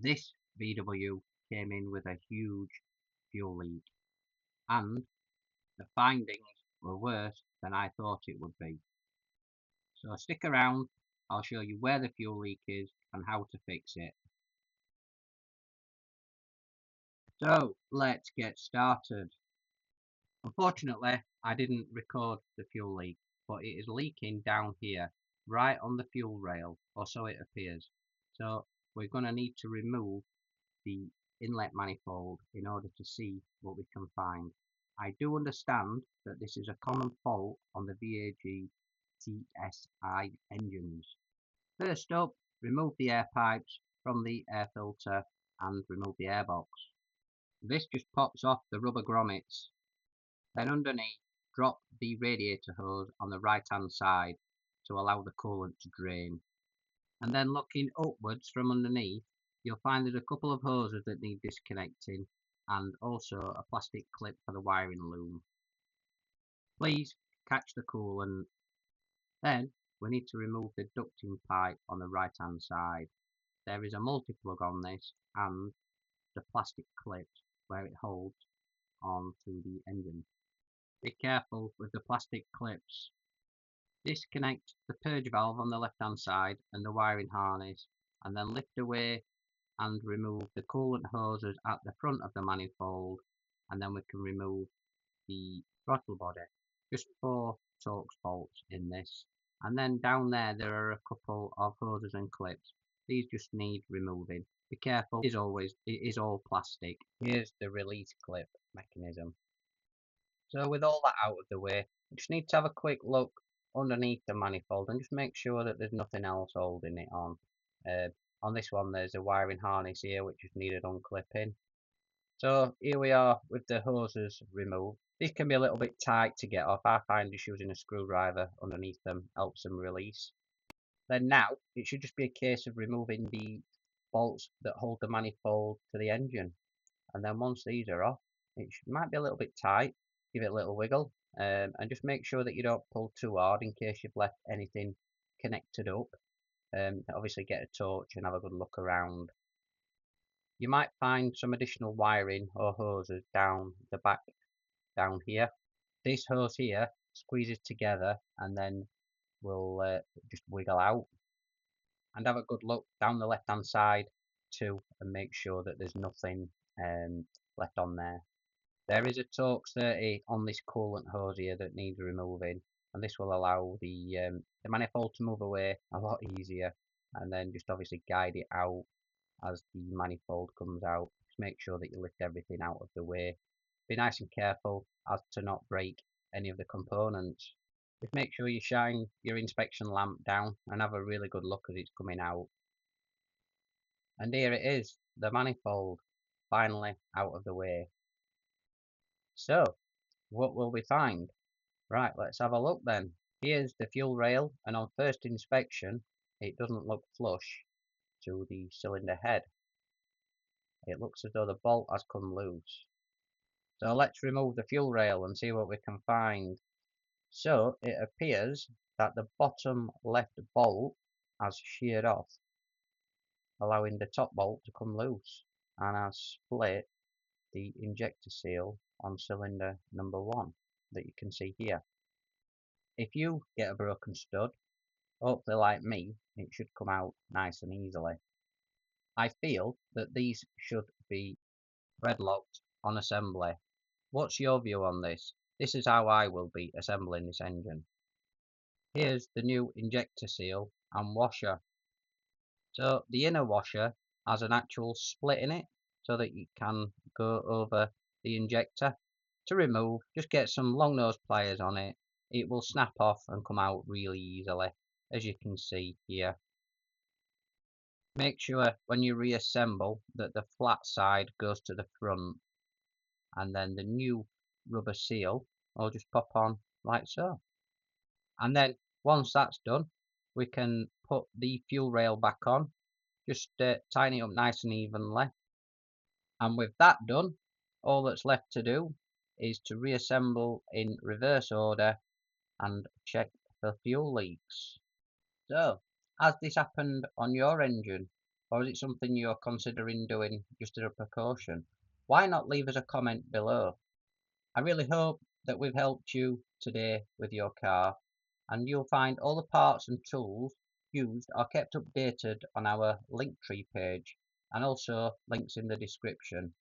This VW came in with a huge fuel leak, and the findings were worse than I thought it would be. So stick around, I'll show you where the fuel leak is and how to fix it. So let's get started. Unfortunately, I didn't record the fuel leak, but it is leaking down here, right on the fuel rail, or so it appears. So we're going to need to remove the inlet manifold in order to see what we can find. I do understand that this is a common fault on the VAG TSI engines. First up, remove the air pipes from the air filter and remove the airbox. This just pops off the rubber grommets. Then underneath, drop the radiator hose on the right hand side to allow the coolant to drain. And then looking upwards from underneath, you'll find there's a couple of hoses that need disconnecting and also a plastic clip for the wiring loom. Please catch the coolant. Then we need to remove the ducting pipe on the right hand side. There is a multi-plug on this and the plastic clips where it holds onto the engine. Be careful with the plastic clips. Disconnect the purge valve on the left hand side and the wiring harness, and then lift away and remove the coolant hoses at the front of the manifold, and then we can remove the throttle body. Just 4 Torx bolts in this, and then down there are a couple of hoses and clips. These just need removing. Be careful, it is all plastic. Here's the release clip mechanism. So with all that out of the way, we just need to have a quick look underneath the manifold and just make sure that there's nothing else holding it on. On this one there's a wiring harness here which just needed unclipping. So here we are with the hoses removed. These can be a little bit tight to get off. I find just using a screwdriver underneath them helps them release. Then now it should just be a case of removing the bolts that hold the manifold to the engine. And then once these are off, might be a little bit tight. Give it a little wiggle, and just make sure that you don't pull too hard in case you've left anything connected up. Obviously get a torch and have a good look around. You might find some additional wiring or hoses down the back down here. This hose here squeezes together and then will just wiggle out. And have a good look down the left hand side too and make sure that there's nothing left on there. There is a Torx 30 on this coolant hose here that needs removing, and this will allow the manifold to move away a lot easier, and then just obviously guide it out as the manifold comes out. Just make sure that you lift everything out of the way. Be nice and careful as to not break any of the components. Just make sure you shine your inspection lamp down and have a really good look as it's coming out. And here it is, the manifold, finally out of the way. So, what will we find? Right, let's have a look then. Here's the fuel rail, and on first inspection, it doesn't look flush to the cylinder head. It looks as though the bolt has come loose. So let's remove the fuel rail and see what we can find. So it appears that the bottom left bolt has sheared off, allowing the top bolt to come loose, and has split the injector seal on cylinder number 1 that you can see here. If you get a broken stud, hopefully like me, it should come out nice and easily. I feel that these should be thread locked on assembly. What's your view on this? This is how I will be assembling this engine. Here's the new injector seal and washer. So the inner washer has an actual split in it so that you can go over the injector. To remove, just get some long nose pliers on it. It will snap off and come out really easily, as you can see here. Make sure when you reassemble that the flat side goes to the front, and then the new rubber seal will just pop on like so. And then once that's done, we can put the fuel rail back on, just tighten it up nice and evenly. And with that done, all that's left to do is to reassemble in reverse order and check for fuel leaks. So, has this happened on your engine? or is it something you're considering doing just as a precaution? Why not leave us a comment below? I really hope that we've helped you today with your car, and you'll find all the parts and tools used are kept updated on our Linktree page, and also links in the description.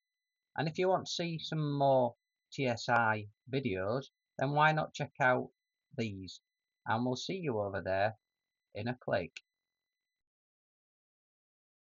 And if you want to see some more TSI videos, then why not check out these? And we'll see you over there in a click.